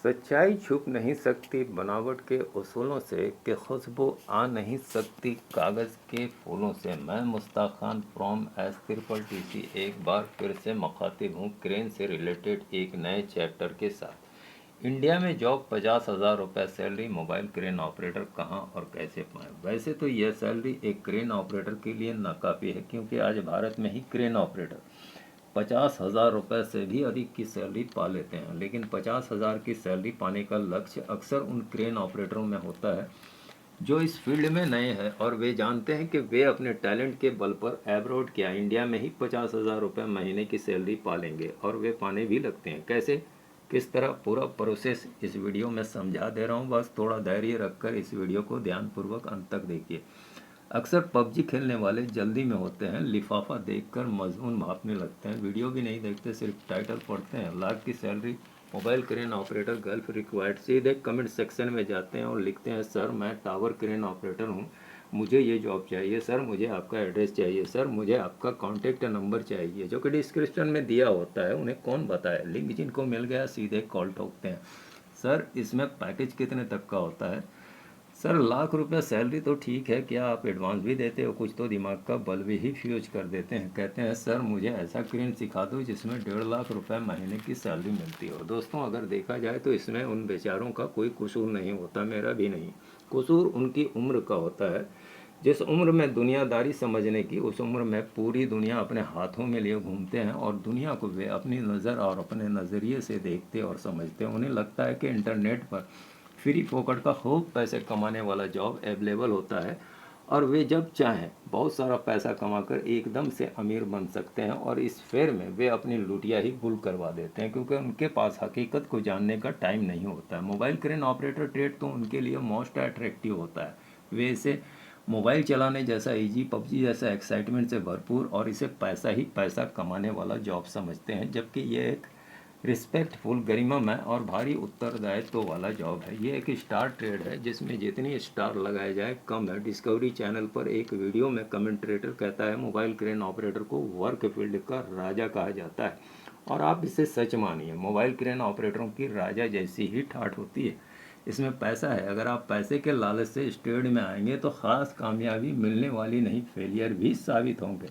सच्चाई छुप नहीं सकती बनावट के उसूलों से कि खुशबू आ नहीं सकती कागज़ के फूलों से। मैं Mushtaq Khan from S triple T C एक बार फिर से मुखातिब हूँ क्रेन से रिलेटेड एक नए चैप्टर के साथ। इंडिया में जॉब 50,000 रुपये सैलरी, मोबाइल क्रेन ऑपरेटर कहाँ और कैसे पाएँ। वैसे तो यह सैलरी एक क्रेन ऑपरेटर के लिए नाकाफ़ी है, क्योंकि आज भारत में ही क्रेन ऑपरेटर 50,000 रुपये से भी अधिक की सैलरी पा लेते हैं। लेकिन 50,000 की सैलरी पाने का लक्ष्य अक्सर उन क्रेन ऑपरेटरों में होता है जो इस फील्ड में नए हैं और वे जानते हैं कि वे अपने टैलेंट के बल पर एब्रॉड क्या इंडिया में ही 50,000 रुपये महीने की सैलरी पालेंगे, और वे पाने भी लगते हैं। कैसे, किस तरह, पूरा प्रोसेस इस वीडियो में समझा दे रहा हूँ। बस थोड़ा धैर्य रखकर इस वीडियो को ध्यानपूर्वक अंत तक देखिए। अक्सर पबजी खेलने वाले जल्दी में होते हैं, लिफाफा देखकर मजमून भापने लगते हैं, वीडियो भी नहीं देखते, सिर्फ टाइटल पढ़ते हैं। लाख की salary, mobile crane operator, gulf required, सीधे कमेंट सेक्शन में जाते हैं और लिखते हैं, सर मैं टावर क्रेन ऑपरेटर हूँ, मुझे ये जॉब चाहिए, सर मुझे आपका एड्रेस चाहिए, सर मुझे आपका कॉन्टैक्ट नंबर चाहिए, जो कि डिस्क्रिप्शन में दिया होता है। उन्हें कौन बताए, लिंक जिनको मिल गया सीधे कॉल ठोकते हैं। सर इसमें पैकेज कितने तक का होता है। सर ₹1,00,000 सैलरी तो ठीक है, क्या आप एडवांस भी देते हो। कुछ तो दिमाग का बल्ब भी फ्यूज कर देते हैं। कहते हैं, सर मुझे ऐसा क्रेन सिखा दो जिसमें ₹1,50,000 महीने की सैलरी मिलती हो। दोस्तों, अगर देखा जाए तो इसमें उन बेचारों का कोई कसूर नहीं होता, मेरा भी नहीं। कसूर उनकी उम्र का होता है। जिस उम्र में दुनियादारी समझने की, उस उम्र में पूरी दुनिया अपने हाथों में लिए घूमते हैं और दुनिया को वे अपनी नज़र और अपने नज़रिए से देखते और समझते हैं। उन्हें लगता है कि इंटरनेट पर फ्री फोकट का खूब पैसे कमाने वाला जॉब अवेलेबल होता है और वे जब चाहें बहुत सारा पैसा कमाकर एकदम से अमीर बन सकते हैं, और इस फेर में वे अपनी लुटिया ही गुल करवा देते हैं, क्योंकि उनके पास हकीकत को जानने का टाइम नहीं होता है। मोबाइल क्रेन ऑपरेटर ट्रेड तो उनके लिए मोस्ट अट्रैक्टिव होता है। वे इसे मोबाइल चलाने जैसा इजी, पबजी जैसा एक्साइटमेंट से भरपूर और इसे पैसा ही पैसा कमाने वाला जॉब समझते हैं, जबकि ये एक रिस्पेक्टफुल, गरिमामय और भारी उत्तरदायित्व वाला जॉब है। ये एक स्टार ट्रेड है जिसमें जितनी स्टार लगाए जाए कम है। डिस्कवरी चैनल पर एक वीडियो में कमेंट्रेटर कहता है, मोबाइल क्रेन ऑपरेटर को वर्क फील्ड का राजा कहा जाता है, और आप इसे सच मानिए, मोबाइल क्रेन ऑपरेटरों की राजा जैसी ही ठाठ होती है। इसमें पैसा है। अगर आप पैसे के लालच से इस ट्रेड में आएंगे तो ख़ास कामयाबी मिलने वाली नहीं, फेलियर भी साबित होंगे।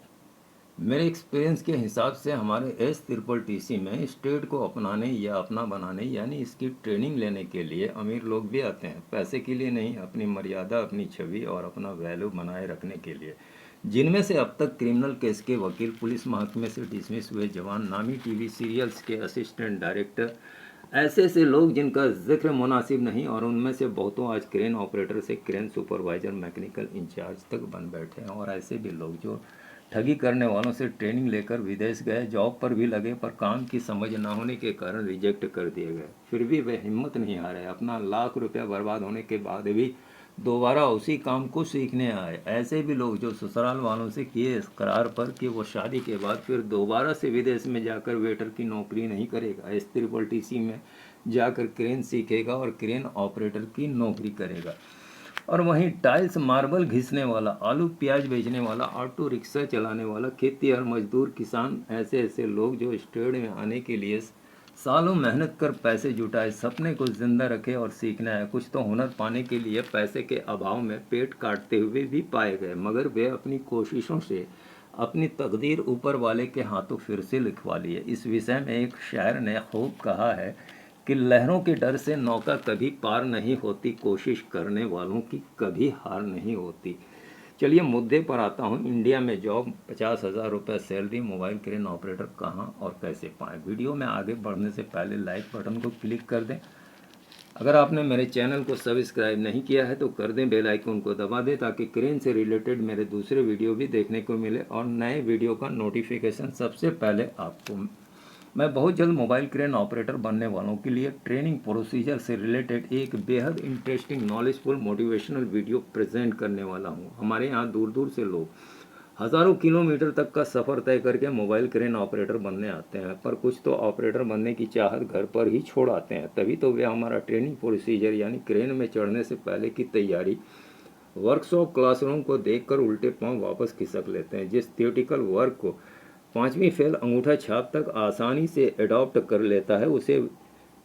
मेरे एक्सपीरियंस के हिसाब से हमारे एस ट्रिपल टी सी में इस ट्रेड को अपनाने या अपना बनाने, यानी इसकी ट्रेनिंग लेने के लिए अमीर लोग भी आते हैं। पैसे के लिए नहीं, अपनी मर्यादा, अपनी छवि और अपना वैल्यू बनाए रखने के लिए। जिनमें से अब तक क्रिमिनल केस के वकील, पुलिस महकमे से डिसमिस हुए जवान, नामी टीवी सीरियल्स के असिस्टेंट डायरेक्टर, ऐसे ऐसे लोग जिनका जिक्र मुनासिब नहीं, और उनमें से बहुतों आज क्रेन ऑपरेटर से क्रेन सुपरवाइजर, मैकेनिकल इंचार्ज तक बन बैठे हैं। और ऐसे भी लोग जो ठगी करने वालों से ट्रेनिंग लेकर विदेश गए, जॉब पर भी लगे, पर काम की समझ ना होने के कारण रिजेक्ट कर दिए गए। फिर भी वे हिम्मत नहीं हारे, अपना ₹1,00,000 बर्बाद होने के बाद भी दोबारा उसी काम को सीखने आए। ऐसे भी लोग जो ससुराल वालों से किए इकरार पर कि वो शादी के बाद फिर दोबारा से विदेश में जाकर वेटर की नौकरी नहीं करेगा, एस ट्रिपल टी सी में जाकर क्रेन सीखेगा और क्रेन ऑपरेटर की नौकरी करेगा। और वहीं टाइल्स मार्बल घिसने वाला, आलू प्याज बेचने वाला, ऑटो रिक्शा चलाने वाला, खेती और मजदूर, किसान, ऐसे ऐसे लोग जो इस ट्रेड में आने के लिए सालों मेहनत कर पैसे जुटाए, सपने को जिंदा रखे और सीखना है। कुछ तो हुनर पाने के लिए पैसे के अभाव में पेट काटते हुए भी पाए गए, मगर वे अपनी कोशिशों से अपनी तकदीर ऊपर वाले के हाथों फिर से लिखवा लिए। इस विषय में एक शायर ने खूब कहा है कि लहरों के डर से नौका कभी पार नहीं होती, कोशिश करने वालों की कभी हार नहीं होती। चलिए मुद्दे पर आता हूँ। इंडिया में job, 50,000 salary, mobile crane operator कहाँ और कैसे पाएँ। वीडियो में आगे बढ़ने से पहले लाइक बटन को क्लिक कर दें। अगर आपने मेरे चैनल को सब्सक्राइब नहीं किया है तो कर दें, बेल आइकन को दबा दें, ताकि क्रेन से रिलेटेड मेरे दूसरे वीडियो भी देखने को मिले और नए वीडियो का नोटिफिकेशन सबसे पहले आपको। मैं बहुत जल्द मोबाइल क्रेन ऑपरेटर बनने वालों के लिए ट्रेनिंग प्रोसीजर से रिलेटेड एक बेहद interesting, knowledgeful, motivational video present करने वाला हूं। हमारे यहाँ दूर दूर से लोग हज़ारों किलोमीटर तक का सफ़र तय करके मोबाइल क्रेन ऑपरेटर बनने आते हैं, पर कुछ तो ऑपरेटर बनने की चाहत घर पर ही छोड़ आते हैं। तभी तो वे हमारा ट्रेनिंग प्रोसीजर यानी क्रेन में चढ़ने से पहले की तैयारी, वर्कशॉप, क्लासरूम को देखकर उल्टे पांव वापस खिसक लेते हैं। जिस थियोटिकल वर्क को 5वीं फेल अंगूठा छाप तक आसानी से अडॉप्ट कर लेता है, उसे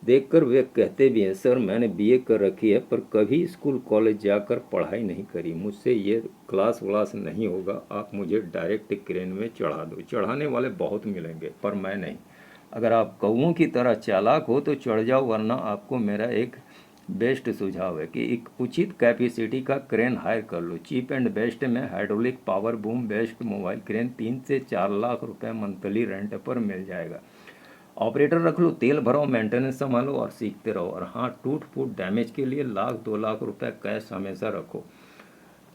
देखकर वे कहते भी हैं, सर मैंने बीए कर रखी है पर कभी स्कूल कॉलेज जाकर पढ़ाई नहीं करी, मुझसे ये क्लास व्लास नहीं होगा, आप मुझे डायरेक्ट क्रेन में चढ़ा दो। चढ़ाने वाले बहुत मिलेंगे पर मैं नहीं। अगर आप कौओं की तरह चालाक हो तो चढ़ जाओ, वरना आपको मेरा एक बेस्ट सुझाव है कि एक उचित कैपेसिटी का क्रेन हायर कर लो। चीप एंड बेस्ट में hydraulic power boom best mobile crane 3 से 4 लाख रुपए मंथली रेंट पर मिल जाएगा। ऑपरेटर रख लो, तेल भरो, मेंटेनेंस संभालो और सीखते रहो। और हाँ, टूट फूट डैमेज के लिए 1 लाख 2 लाख रुपए कैश हमेशा रखो।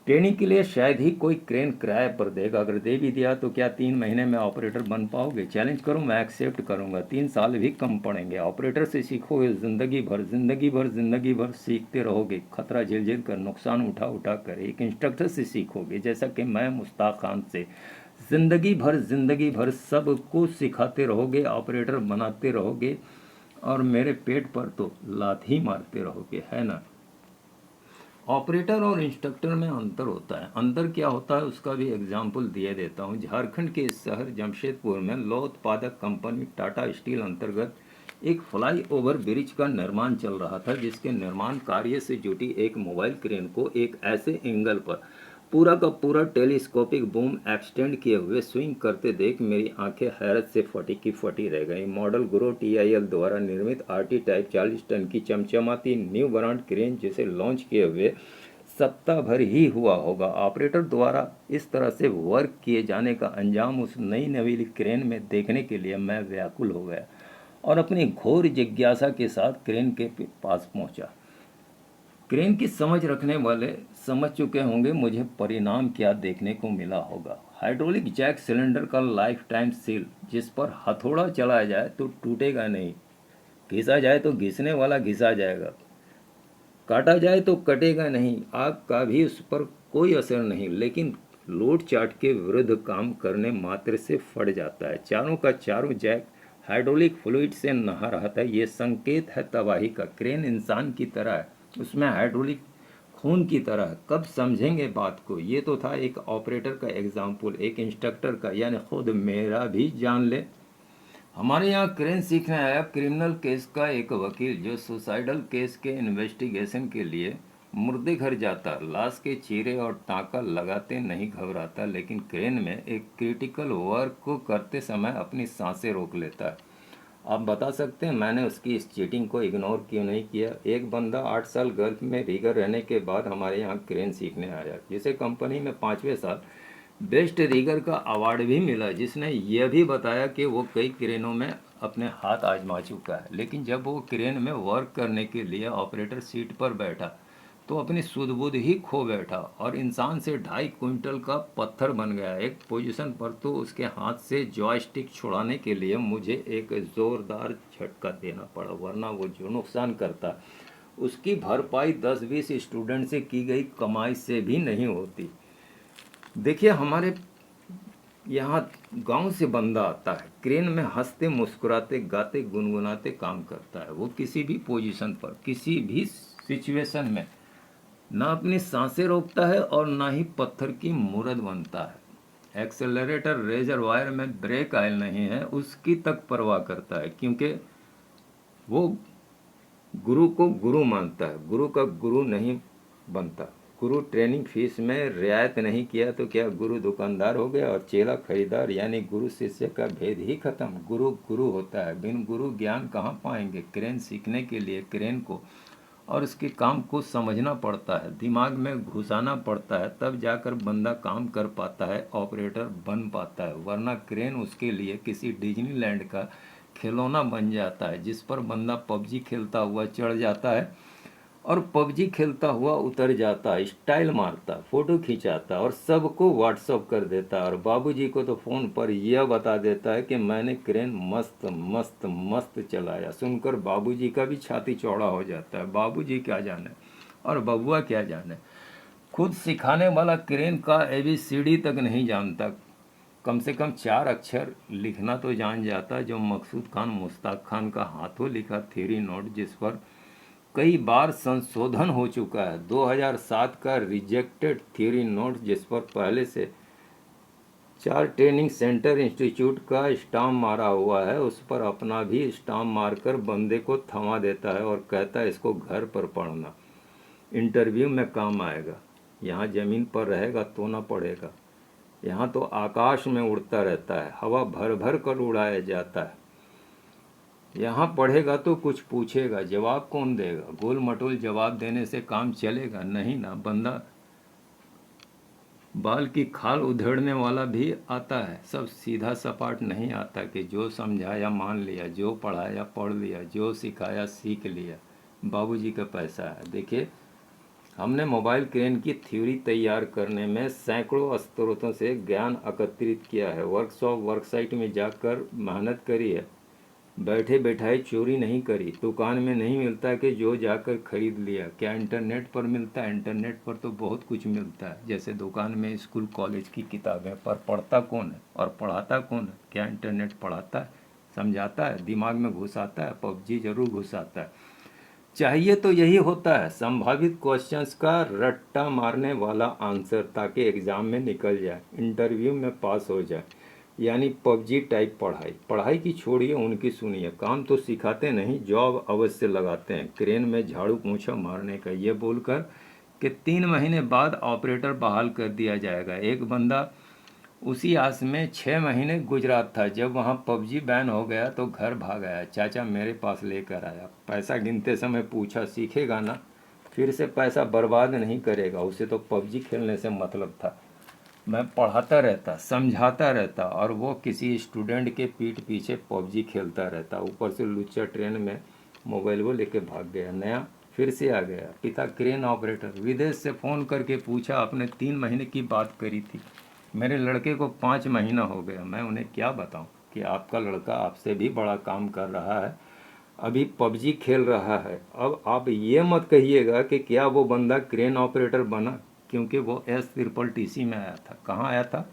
ट्रेनिंग के लिए शायद ही कोई क्रेन किराए पर देगा, अगर दे भी दिया तो क्या 3 महीने में ऑपरेटर बन पाओगे? चैलेंज करो, मैं एक्सेप्ट करूंगा। 3 साल भी कम पड़ेंगे। ऑपरेटर से सीखोगे जिंदगी भर, जिंदगी भर, जिंदगी भर सीखते रहोगे, खतरा झेल झेल कर, नुकसान उठा उठा कर। एक इंस्ट्रक्टर से सीखोगे, जैसा कि मैं मुश्ताक खान से। जिंदगी भर सबको सिखाते रहोगे, ऑपरेटर बनाते रहोगे और मेरे पेट पर तो लात ही मारते रहोगे, है ना? ऑपरेटर और इंस्ट्रक्टर में अंतर होता है। अंतर क्या होता है उसका भी एग्जाम्पल दिए देता हूँ। झारखंड के शहर जमशेदपुर में लौह उत्पादक कंपनी टाटा स्टील अंतर्गत एक फ्लाई ओवर ब्रिज का निर्माण चल रहा था, जिसके निर्माण कार्य से जुटी एक मोबाइल क्रेन को एक ऐसे एंगल पर पूरा का पूरा टेलीस्कोपिक बूम एक्सटेंड किए हुए स्विंग करते देख मेरी आंखें हैरत से फटी की फटी रह गईं। मॉडल गुरु TIL द्वारा निर्मित RT टाइप 40 टन की चमचमाती न्यू ब्रांड क्रेन, जिसे लॉन्च किए हुए सप्ताह भर ही हुआ होगा। ऑपरेटर द्वारा इस तरह से वर्क किए जाने का अंजाम उस नई नवीली क्रेन में देखने के लिए मैं व्याकुल हो गया और अपनी घोर जिज्ञासा के साथ क्रेन के पास पहुंचा। क्रेन की समझ रखने वाले समझ चुके होंगे मुझे परिणाम क्या देखने को मिला होगा। हाइड्रोलिक जैक सिलेंडर का लाइफ टाइम सील, जिस पर हथौड़ा चलाया जाए तो टूटेगा नहीं, घिसा जाए तो घिसने वाला घिसा जाएगा, काटा जाए तो कटेगा नहीं, आग का भी उस पर कोई असर नहीं, लेकिन लोड चार्ट के विरुद्ध काम करने मात्र से फट जाता है। चारों का चारों जैक हाइड्रोलिक फ्लूइड से नहा रहा था। ये संकेत है तबाही का। क्रेन इंसान की तरह है, उसमें हाइड्रोलिक खून की तरह है। कब समझेंगे बात को? ये तो था एक ऑपरेटर का एग्जाम्पल, एक इंस्ट्रक्टर का, यानी खुद मेरा भी जान ले। हमारे यहाँ क्रेन सीखने आया क्रिमिनल केस का एक वकील, जो सुसाइडल केस के इन्वेस्टिगेशन के लिए मुर्दे घर जाता, लाश के चीरे और टाँका लगाते नहीं घबराता, लेकिन क्रेन में एक क्रिटिकल वर्क को करते समय अपनी सांसें रोक लेता है। आप बता सकते हैं मैंने उसकी इस चीटिंग को इग्नोर क्यों नहीं किया? एक बंदा 8 साल गल्फ में रीगर रहने के बाद हमारे यहाँ क्रेन सीखने आया, जिसे कंपनी में 5वें साल बेस्ट रीगर का अवार्ड भी मिला, जिसने यह भी बताया कि वो कई क्रेनों में अपने हाथ आजमा चुका है। लेकिन जब वो क्रेन में वर्क करने के लिए ऑपरेटर सीट पर बैठा तो अपनी सुध-बुध ही खो बैठा और इंसान से 2.5 क्विंटल का पत्थर बन गया। एक पोजीशन पर तो उसके हाथ से जॉयस्टिक छुड़ाने के लिए मुझे एक ज़ोरदार झटका देना पड़ा, वरना वो जो नुकसान करता उसकी भरपाई 10-20 स्टूडेंट से की गई कमाई से भी नहीं होती। देखिए, हमारे यहाँ गांव से बंदा आता है, क्रेन में हंसते मुस्कुराते गाते गुनगुनाते काम करता है। वो किसी भी पोजीशन पर, किसी भी सिचुएशन में ना अपनी सांसें रोकता है और ना ही पत्थर की मूरत बनता है। एक्सेलरेटर रेजरवायर में ब्रेक ऑयल नहीं है, उसकी तक परवाह करता है, क्योंकि वो गुरु को गुरु मानता है, गुरु का गुरु नहीं बनता। गुरु ट्रेनिंग फीस में रियायत नहीं किया तो क्या गुरु दुकानदार हो गया और चेला खरीदार? यानी गुरु शिष्य का भेद ही खत्म। गुरु गुरु होता है, बिन गुरु ज्ञान कहाँ पाएंगे? क्रेन सीखने के लिए क्रेन को और उसके काम को समझना पड़ता है, दिमाग में घुसाना पड़ता है, तब जाकर बंदा काम कर पाता है, ऑपरेटर बन पाता है। वरना क्रेन उसके लिए किसी डिज्नीलैंड का खिलौना बन जाता है, जिस पर बंदा पबजी खेलता हुआ चढ़ जाता है और पबजी खेलता हुआ उतर जाता है, स्टाइल मारता, फोटो खिंचाता और सबको व्हाट्सअप कर देता है और बाबूजी को तो फ़ोन पर यह बता देता है कि मैंने क्रेन मस्त मस्त मस्त चलाया। सुनकर बाबूजी का भी छाती चौड़ा हो जाता है। बाबूजी क्या जाने और बबुआ क्या जाने, खुद सिखाने वाला क्रेन का ABCD तक नहीं जानता, कम से कम 4 अक्षर लिखना तो जान जाता, जो मकसूद खान मुश्ताक खान का हाथों लिखा थ्योरी नोट, जिस पर कई बार संशोधन हो चुका है। 2007 का रिजेक्टेड थ्योरी नोट, जिस पर पहले से 4 ट्रेनिंग सेंटर इंस्टीट्यूट का स्टाम्प मारा हुआ है, उस पर अपना भी स्टाम्प मारकर बंदे को थमा देता है और कहता है इसको घर पर पढ़ना, इंटरव्यू में काम आएगा। यहाँ ज़मीन पर रहेगा तो ना पढ़ेगा, यहाँ तो आकाश में उड़ता रहता है, हवा भर भर कर उड़ाया जाता है। यहाँ पढ़ेगा तो कुछ पूछेगा, जवाब कौन देगा? गोल मटोल जवाब देने से काम चलेगा नहीं ना। बंदा बाल की खाल उधेड़ने वाला भी आता है, सब सीधा सपाट नहीं आता कि जो समझाया मान लिया, जो पढ़ाया पढ़ लिया, जो सिखाया सीख लिया। बाबूजी का पैसा है। देखिए, हमने मोबाइल क्रेन की थ्योरी तैयार करने में सैकड़ों स्रोतों से ज्ञान एकत्रित किया है, वर्कशॉप वर्कसाइट में जाकर मेहनत करी है, बैठे बैठाए चोरी नहीं करी। दुकान में नहीं मिलता कि जो जाकर खरीद लिया। क्या इंटरनेट पर मिलता है? इंटरनेट पर तो बहुत कुछ मिलता है। जैसे दुकान में स्कूल कॉलेज की किताबें, पर पढ़ता कौन है और पढ़ाता कौन है? क्या इंटरनेट पढ़ाता है, समझाता है, दिमाग में घुसाता है? पबजी जरूर घुसाता है। चाहिए तो यही होता है, संभावित क्वेश्चंस का रट्टा मारने वाला आंसर, ताकि एग्ज़ाम में निकल जाए, इंटरव्यू में पास हो जाए। यानी पबजी टाइप पढ़ाई। पढ़ाई की छोड़िए, उनकी सुनिए। काम तो सिखाते नहीं, जॉब अवश्य लगाते हैं। क्रेन में झाड़ू पोंछा मारने का ये बोलकर कि 3 महीने बाद ऑपरेटर बहाल कर दिया जाएगा। एक बंदा उसी आस में 6 महीने गुजरात था। जब वहाँ पबजी बैन हो गया तो घर भाग आया, चाचा मेरे पास लेकर आया। पैसा गिनते समय पूछा, सीखेगा ना? फिर से पैसा बर्बाद नहीं करेगा, उसे तो पबजी खेलने से मतलब था। मैं पढ़ाता रहता, समझाता रहता, और वो किसी स्टूडेंट के पीठ पीछे पबजी खेलता रहता। ऊपर से लुच्चा ट्रेन में मोबाइल वो लेके भाग गया। नया फिर से आ गया। पिता क्रेन ऑपरेटर। विदेश से फ़ोन करके पूछा, आपने 3 महीने की बात करी थी, मेरे लड़के को 5 महीना हो गया। मैं उन्हें क्या बताऊं कि आपका लड़का आपसे भी बड़ा काम कर रहा है, अभी पबजी खेल रहा है। अब आप ये मत कहिएगा कि क्या वो बंदा क्रेन ऑपरेटर बना, क्योंकि वो S-TTT में आया था। कहाँ आया था?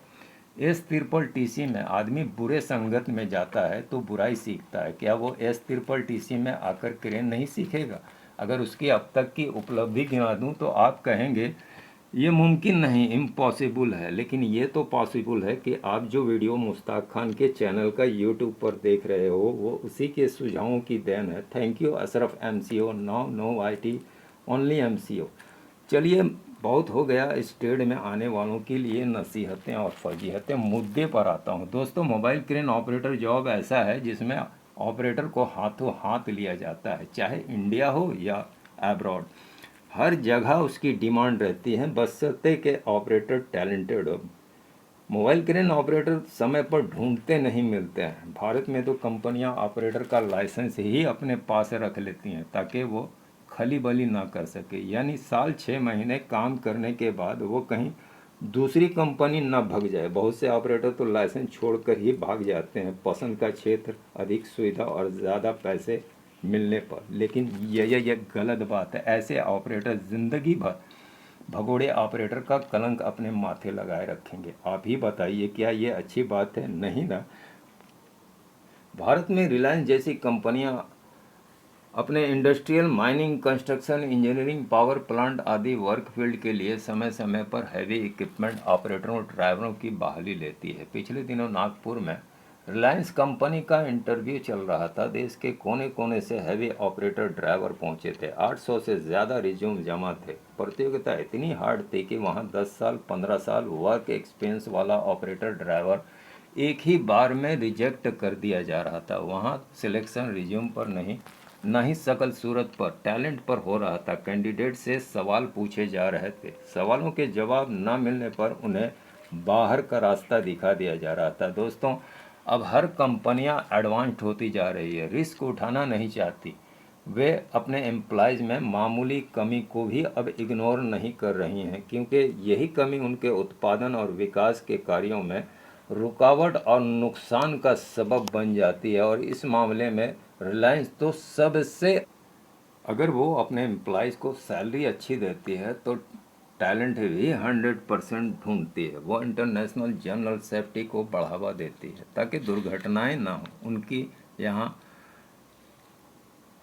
S-TTT में। आदमी बुरे संगत में जाता है तो बुराई सीखता है। क्या वो S-TTT में आकर क्रेन नहीं सीखेगा? अगर उसकी अब तक की उपलब्धि गिना दूं तो आप कहेंगे ये मुमकिन नहीं, इम्पॉसिबल है। लेकिन ये तो पॉसिबल है कि आप जो वीडियो मुश्ताक खान के चैनल का यूट्यूब पर देख रहे हो वो उसी के सुझावों की देन है। Thank you Ashraf MCO। No IT, only MCO। चलिए, बहुत हो गया इस ट्रेड में आने वालों के लिए नसीहतें और फजीहतें। मुद्दे पर आता हूँ दोस्तों। मोबाइल क्रेन ऑपरेटर जॉब ऐसा है जिसमें ऑपरेटर को हाथों हाथ लिया जाता है, चाहे इंडिया हो या एब्रॉड। हर जगह उसकी डिमांड रहती है, बशर्ते के ऑपरेटर टैलेंटेड हो। मोबाइल क्रेन ऑपरेटर समय पर ढूंढते नहीं मिलते हैं। भारत में तो कंपनियां ऑपरेटर का लाइसेंस ही अपने पास रख लेती हैं ताकि वो खली बली ना कर सके। यानी साल 6 महीने काम करने के बाद वो कहीं दूसरी कंपनी ना भग जाए। बहुत से ऑपरेटर तो लाइसेंस छोड़कर ही भाग जाते हैं, पसंद का क्षेत्र, अधिक सुविधा और ज़्यादा पैसे मिलने पर। लेकिन ये गलत बात है। ऐसे ऑपरेटर ज़िंदगी भर भगोड़े ऑपरेटर का कलंक अपने माथे लगाए रखेंगे। आप ही बताइए, क्या ये अच्छी बात है? नहीं ना। भारत में रिलायंस जैसी कंपनियां अपने industrial, mining, construction, engineering, power plant आदि वर्क फील्ड के लिए समय समय पर हैवी इक्विपमेंट ऑपरेटरों और ड्राइवरों की बहाली लेती है। पिछले दिनों नागपुर में रिलायंस कंपनी का इंटरव्यू चल रहा था। देश के कोने कोने से हैवी ऑपरेटर ड्राइवर पहुंचे थे। 800 से ज़्यादा रिज्यूम जमा थे। प्रतियोगिता इतनी हार्ड थी कि वहां 10 साल 15 साल वर्क एक्सपीरियंस वाला ऑपरेटर ड्राइवर एक ही बार में रिजेक्ट कर दिया जा रहा था। वहां सिलेक्शन रिज्यूम पर नहीं, ना ही शकल सूरत पर, टैलेंट पर हो रहा था। कैंडिडेट से सवाल पूछे जा रहे थे, सवालों के जवाब न मिलने पर उन्हें बाहर का रास्ता दिखा दिया जा रहा था। दोस्तों, अब हर कंपनियां एडवांस्ड होती जा रही है, रिस्क उठाना नहीं चाहती। वे अपने एम्प्लॉयज़ में मामूली कमी को भी अब इग्नोर नहीं कर रही हैं, क्योंकि यही कमी उनके उत्पादन और विकास के कार्यों में रुकावट और नुकसान का सबब बन जाती है। और इस मामले में रिलायंस तो सबसे, अगर वो अपने एम्प्लॉयज़ को सैलरी अच्छी देती है तो टैलेंट भी 100% ढूंढती है। वो इंटरनेशनल जनरल सेफ्टी को बढ़ावा देती है ताकि दुर्घटनाएं ना हो। उनकी यहाँ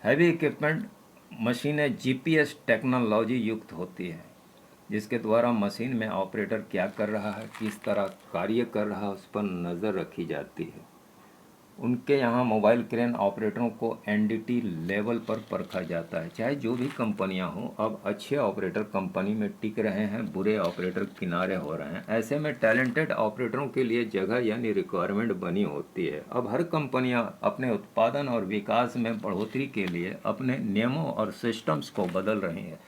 हैवी इक्विपमेंट मशीनें GPS टेक्नोलॉजी युक्त होती है। जिसके द्वारा मशीन में ऑपरेटर क्या कर रहा है, किस तरह कार्य कर रहा है, उस पर नज़र रखी जाती है। उनके यहाँ मोबाइल क्रेन ऑपरेटरों को एनडीटी लेवल पर परखा जाता है। चाहे जो भी कंपनियां हों, अब अच्छे ऑपरेटर कंपनी में टिक रहे हैं, बुरे ऑपरेटर किनारे हो रहे हैं। ऐसे में टैलेंटेड ऑपरेटरों के लिए जगह यानी रिक्वायरमेंट बनी होती है। अब हर कंपनियां अपने उत्पादन और विकास में बढ़ोतरी के लिए अपने नियमों और सिस्टम्स को बदल रही हैं।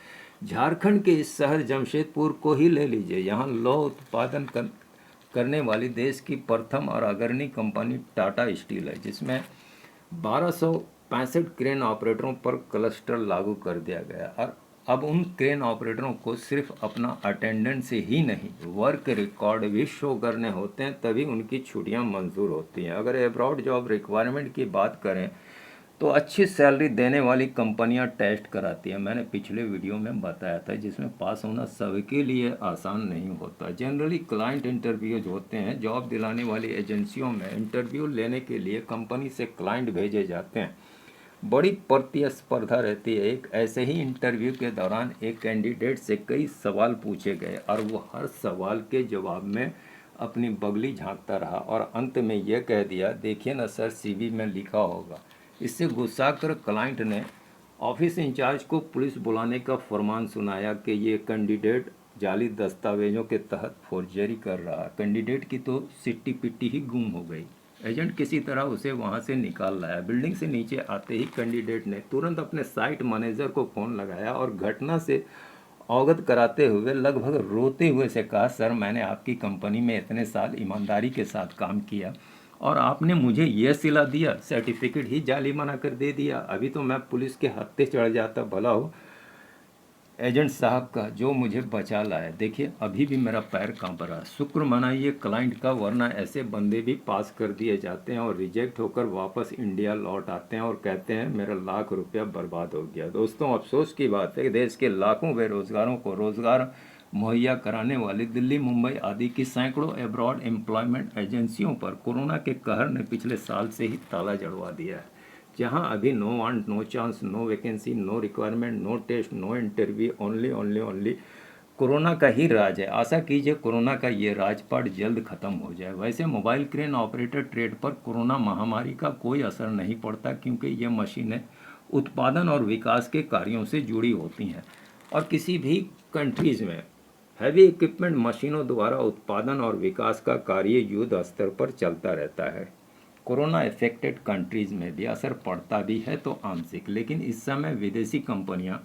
झारखंड के इस शहर जमशेदपुर को ही ले लीजिए। यहाँ लौह उत्पादन करने वाली देश की प्रथम और अग्रणी कंपनी टाटा स्टील है, जिसमें 1265 क्रेन ऑपरेटरों पर क्लस्टर लागू कर दिया गया। और अब उन क्रेन ऑपरेटरों को सिर्फ अपना अटेंडेंस ही नहीं, वर्क रिकॉर्ड भी शो करने होते हैं, तभी उनकी छुट्टियां मंजूर होती हैं। अगर एब्रॉड जॉब रिक्वायरमेंट की बात करें तो अच्छी सैलरी देने वाली कंपनियां टेस्ट कराती हैं। मैंने पिछले वीडियो में बताया था, जिसमें पास होना सबके लिए आसान नहीं होता। जनरली क्लाइंट इंटरव्यूज होते हैं। जॉब दिलाने वाली एजेंसियों में इंटरव्यू लेने के लिए कंपनी से क्लाइंट भेजे जाते हैं। बड़ी प्रतिस्पर्धा रहती है। एक ऐसे ही इंटरव्यू के दौरान एक कैंडिडेट से कई सवाल पूछे गए और वो हर सवाल के जवाब में अपनी बगली झांकता रहा और अंत में यह कह दिया, देखिए ना सर, सीवी में लिखा होगा। इससे गुस्सा कर क्लाइंट ने ऑफिस इंचार्ज को पुलिस बुलाने का फरमान सुनाया कि ये कैंडिडेट जाली दस्तावेजों के तहत फोर्जरी कर रहा है। कैंडिडेट की तो सिट्टी पिट्टी ही गुम हो गई। एजेंट किसी तरह उसे वहां से निकाल लाया। बिल्डिंग से नीचे आते ही कैंडिडेट ने तुरंत अपने साइट मैनेजर को फ़ोन लगाया और घटना से अवगत कराते हुए लगभग रोते हुए से कहा, सर, मैंने आपकी कंपनी में इतने साल ईमानदारी के साथ काम किया और आपने मुझे यह सिला दिया, सर्टिफिकेट ही जाली बना कर दे दिया। अभी तो मैं पुलिस के हत्थे चढ़ जाता। भला हो एजेंट साहब का जो मुझे बचा लाया। देखिए, अभी भी मेरा पैर कांप रहा। शुक्र मनाइए क्लाइंट का, वरना ऐसे बंदे भी पास कर दिए जाते हैं और रिजेक्ट होकर वापस इंडिया लौट आते हैं और कहते हैं मेरा लाख रुपया बर्बाद हो गया। दोस्तों, अफसोस की बात है कि देश के लाखों बेरोजगारों को रोजगार मुहैया कराने वाली दिल्ली, मुंबई आदि की सैकड़ों एब्रॉड एम्प्लॉयमेंट एजेंसियों पर कोरोना के कहर ने पिछले साल से ही ताला जड़वा दिया है। जहां अभी no want, no chance, no vacancy, no requirement, no test, no interview, only only only corona का ही राज है। आशा कीजिए कोरोना का ये राजपाट जल्द खत्म हो जाए। वैसे मोबाइल क्रेन ऑपरेटर ट्रेड पर कोरोना महामारी का कोई असर नहीं पड़ता, क्योंकि ये मशीनें उत्पादन और विकास के कार्यों से जुड़ी होती हैं और किसी भी कंट्रीज़ में हैवी इक्विपमेंट मशीनों द्वारा उत्पादन और विकास का कार्य युद्ध स्तर पर चलता रहता है। कोरोना इफेक्टेड कंट्रीज़ में भी असर पड़ता भी है तो आंशिक, लेकिन इस समय विदेशी कंपनियां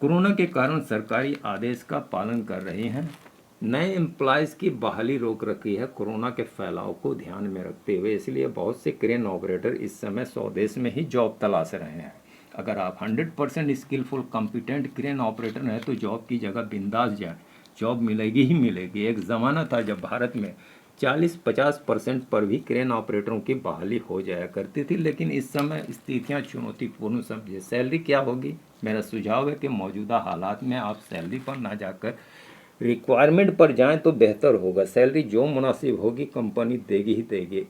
कोरोना के कारण सरकारी आदेश का पालन कर रही हैं। नए एम्प्लॉयज़ की बहाली रोक रखी है कोरोना के फैलाव को ध्यान में रखते हुए। इसलिए बहुत से क्रेन ऑपरेटर इस समय स्वदेश में ही जॉब तलाश रहे हैं। अगर आप 100% स्किलफुल कॉम्पिटेंट क्रेन ऑपरेटर हैं तो जॉब की जगह बिंदास जाए, जॉब मिलेगी ही मिलेगी। एक ज़माना था जब भारत में 40-50% पर भी क्रेन ऑपरेटरों की बहाली हो जाया करती थी, लेकिन इस समय स्थितियां चुनौतीपूर्ण समझे। सैलरी क्या होगी? मेरा सुझाव है कि मौजूदा हालात में आप सैलरी पर ना जाकर रिक्वायरमेंट पर जाएं तो बेहतर होगा। सैलरी जो मुनासिब होगी कंपनी देगी ही देगी।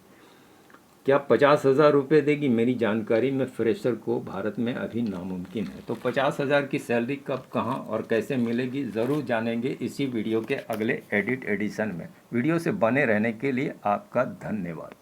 क्या 50,000 रुपये देगी? मेरी जानकारी में फ्रेशर को भारत में अभी नामुमकिन है। तो 50,000 की सैलरी कब, कहाँ और कैसे मिलेगी, ज़रूर जानेंगे इसी वीडियो के अगले एडिशन में। वीडियो से बने रहने के लिए आपका धन्यवाद।